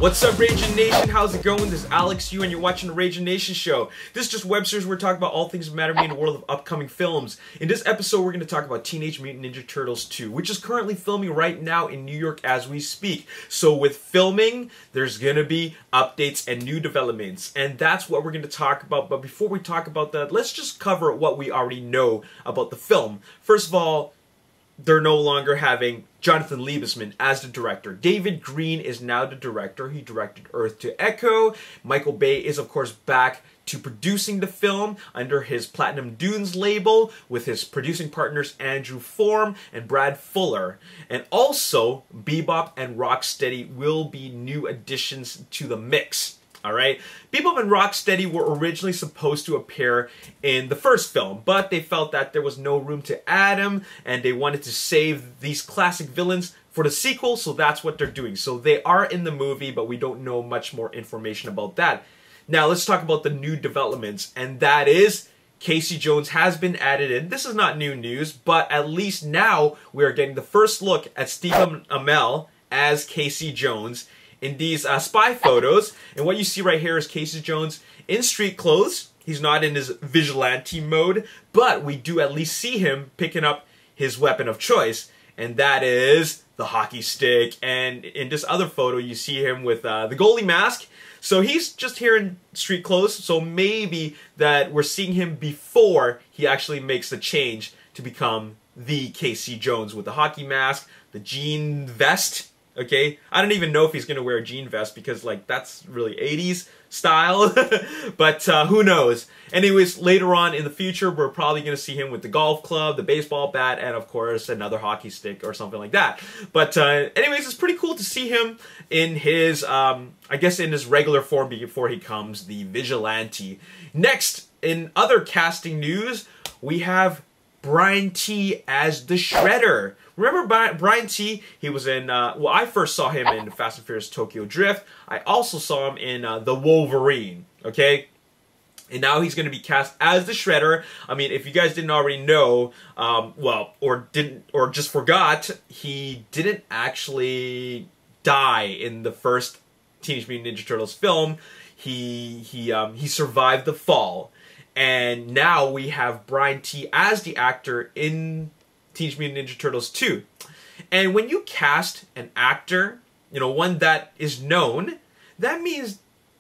What's up, Ragin Nation? How's it going? This is Alex Yu, and you're watching the Ragin Nation Show. This is just web series where we're talking about all things that matter to me in the world of upcoming films. In this episode, we're going to talk about Teenage Mutant Ninja Turtles 2, which is currently filming right now in New York as we speak. So with filming, there's going to be updates and new developments, and that's what we're going to talk about. But before we talk about that, let's just cover what we already know about the film. First of all, they're no longer having Jonathan Liebesman as the director. David Green is now the director. He directed Earth to Echo. Michael Bay is, of course, back to producing the film under his Platinum Dunes label with his producing partners Andrew Form and Brad Fuller. And also, Bebop and Rocksteady will be new additions to the mix. Alright, Bebop and Rocksteady were originally supposed to appear in the first film, but they felt that there was no room to add them, and they wanted to save these classic villains for the sequel, so that's what they're doing. So they are in the movie, but we don't know much more information about that. Now let's talk about the new developments, and that is Casey Jones has been added in. This is not new news, but at least now we are getting the first look at Stephen Amell as Casey Jones in these spy photos. And what you see right here is Casey Jones in street clothes. He's not in his vigilante mode, but we do at least see him picking up his weapon of choice, and that is the hockey stick. And in this other photo, you see him with the goalie mask. So he's just here in street clothes, so maybe that we're seeing him before he actually makes the change to become the Casey Jones with the hockey mask, the jean vest. Okay, I don't even know if he's going to wear a jean vest because, like, that's really 80s style. But who knows? Anyways, later on in the future, we're probably going to see him with the golf club, the baseball bat, and, of course, another hockey stick or something like that. But anyways, it's pretty cool to see him in his, I guess, in his regular form before he becomes the vigilante. Next, in other casting news, we have Brian T. as the Shredder. Remember Brian T? He was in, well, I first saw him in Fast and Furious Tokyo Drift. I also saw him in The Wolverine, okay? And now he's going to be cast as the Shredder. I mean, if you guys didn't already know, well, or just forgot, he didn't actually die in the first Teenage Mutant Ninja Turtles film. He survived the fall. And now we have Brian T. as the actor in Teenage Mutant Ninja Turtles 2. And when you cast an actor, you know, one that is known, that means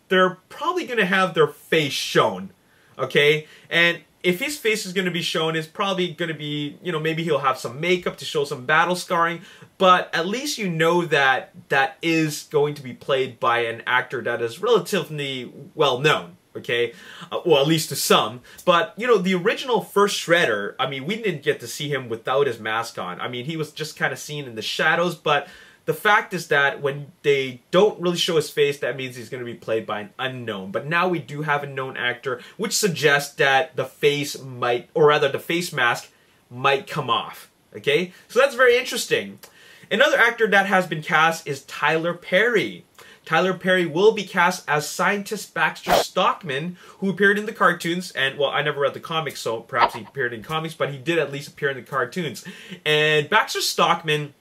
they're probably going to have their face shown, okay? And if his face is going to be shown, it's probably going to be, you know, maybe he'll have some makeup to show some battle scarring, but at least you know that that is going to be played by an actor that is relatively well known. Okay, well, at least to some. But, you know, the original first Shredder, I mean, we didn't get to see him without his mask on. I mean, he was just kind of seen in the shadows, but the fact is that when they don't really show his face, that means he's going to be played by an unknown. But now we do have a known actor, which suggests that the face might, or rather the face mask might come off. Okay, so that's very interesting. Another actor that has been cast is Tyler Perry. Tyler Perry will be cast as Scientist Baxter Stockman, who appeared in the cartoons, and, well, I never read the comics, so perhaps he appeared in comics, but he did at least appear in the cartoons. And Baxter Stockman,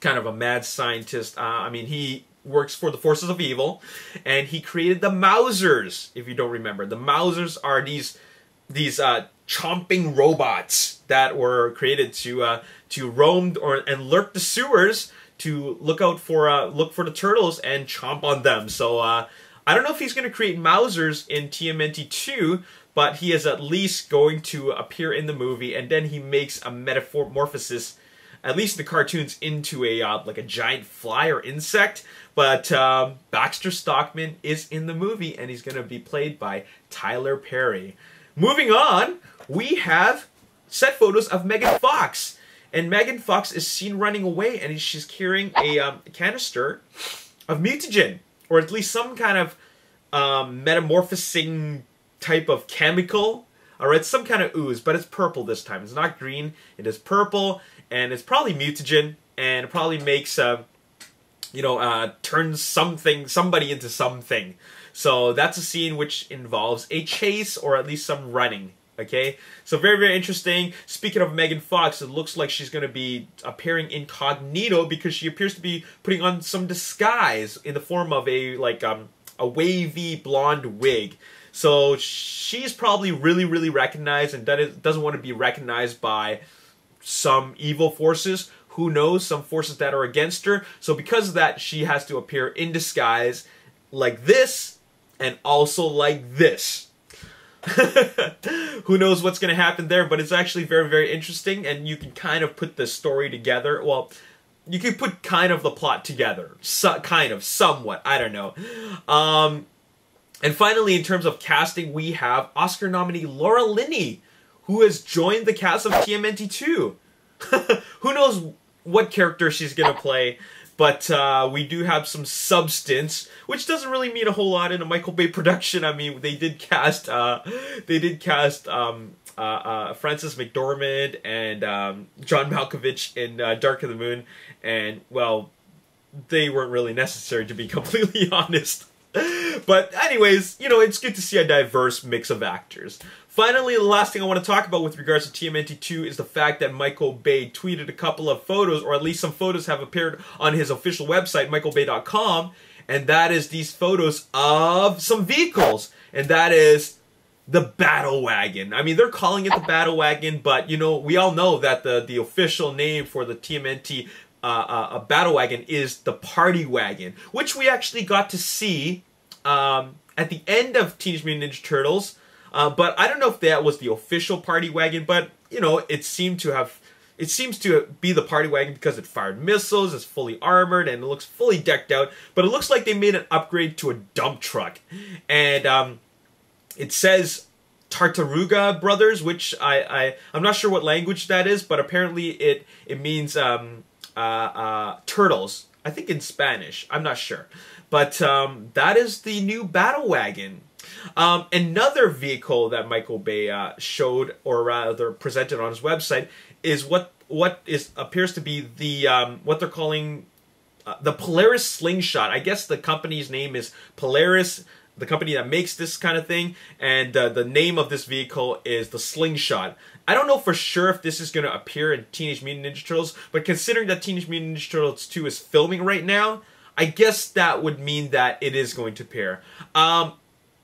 kind of a mad scientist, I mean, he works for the forces of evil, and he created the Mousers, if you don't remember. The Mousers are these chomping robots that were created to roam and lurk the sewers, to look for the turtles and chomp on them. So I don't know if he's going to create Mousers in TMNT 2, but he is at least going to appear in the movie, and then he makes a metamorphosis, at least in the cartoons, into a like a giant fly or insect. But Baxter Stockman is in the movie, and he's going to be played by Tyler Perry. Moving on, we have set photos of Megan Fox. And Megan Fox is seen running away, and she's carrying a canister of mutagen, or at least some kind of metamorphosing type of chemical. Alright, some kind of ooze, but it's purple this time. It's not green, it is purple, and it's probably mutagen, and it probably makes, you know, turns somebody into something. So that's a scene which involves a chase, or at least some running. Okay, so very, very interesting. Speaking of Megan Fox, it looks like she's going to be appearing incognito because she appears to be putting on some disguise in the form of a wavy blonde wig. So she's probably really, really recognized and doesn't want to be recognized by some evil forces. Who knows? Some forces that are against her. So because of that, she has to appear in disguise like this and also like this. Who knows what's going to happen there, but it's actually very, very interesting, and you can kind of put the story together. Well, you can put kind of the plot together. Somewhat. I don't know. And finally, in terms of casting, we have Oscar nominee Laura Linney, who has joined the cast of TMNT 2. Who knows what character she's going to play, but we do have some substance, which doesn't really mean a whole lot in a Michael Bay production. I mean, they did cast Frances McDormand and John Malkovich in Dark of the Moon, and, well, they weren't really necessary, to be completely honest. But anyways, you know, it's good to see a diverse mix of actors. Finally, the last thing I want to talk about with regards to TMNT 2 is the fact that Michael Bay tweeted a couple of photos, or at least some photos have appeared on his official website, michaelbay.com, and that is these photos of some vehicles, and that is the Battle Wagon. I mean, they're calling it the Battle Wagon, but, you know, we all know that the official name for the TMNT Battle Wagon is the Party Wagon, which we actually got to see at the end of Teenage Mutant Ninja Turtles. But I don't know if that was the official Party Wagon, but, you know, it seems to be the Party Wagon because it fired missiles, it's fully armored, and it looks fully decked out. But it looks like they made an upgrade to a dump truck. And it says Tartaruga Brothers, which I'm not sure what language that is, but apparently it means turtles. I think in Spanish. I'm not sure. But that is the new Battle Wagon. Another vehicle that Michael Bay showed, or rather presented on his website, is what appears to be the what they're calling the Polaris Slingshot. I guess the company's name is Polaris, the company that makes this kind of thing, and the name of this vehicle is the Slingshot. I don't know for sure if this is going to appear in Teenage Mutant Ninja Turtles, but considering that Teenage Mutant Ninja Turtles 2 is filming right now, I guess that would mean that it is going to appear.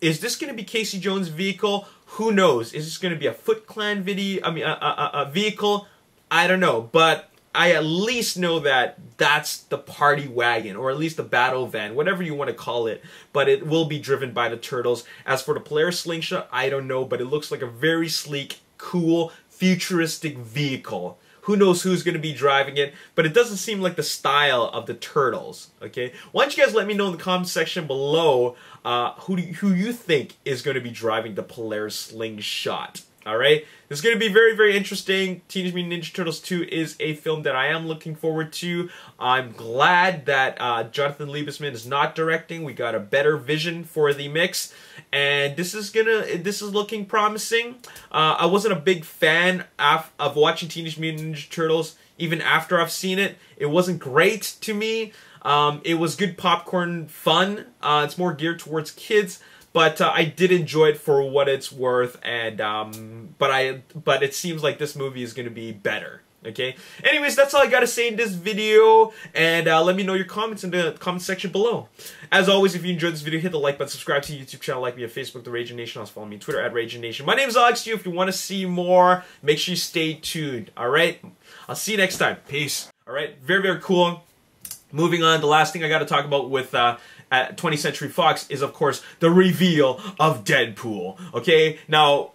Is this going to be Casey Jones' vehicle? Who knows? Is this going to be a Foot Clan vehicle? I don't know, but I at least know that that's the Party Wagon, or at least the Battle Van, whatever you want to call it, but it will be driven by the Turtles. As for the Polaris Slingshot, I don't know, but it looks like a very sleek, cool, futuristic vehicle. Who knows who's going to be driving it, but it doesn't seem like the style of the Turtles, okay? Why don't you guys let me know in the comment section below who you think is going to be driving the Polaris Slingshot, all right? This is going to be very, very interesting. Teenage Mutant Ninja Turtles 2 is a film that I am looking forward to. I'm glad that Jonathan Liebesman is not directing. We got a better vision for the mix, and this is looking promising. I wasn't a big fan of watching Teenage Mutant Ninja Turtles even after I've seen it. It wasn't great to me. It was good popcorn fun. It's more geared towards kids. But I did enjoy it for what it's worth, and but it seems like this movie is going to be better. Okay. Anyways, that's all I gotta say in this video, and let me know your comments in the comment section below. As always, if you enjoyed this video, hit the like button, subscribe to the YouTube channel, like me on Facebook, the Ragin Nation. Also follow me on Twitter at Ragin Nation. My name is Alex. If you want to see more, make sure you stay tuned. All right. I'll see you next time. Peace. All right. Very, very cool. Moving on, the last thing I got to talk about with at 20th Century Fox is, of course, the reveal of Deadpool. Okay, now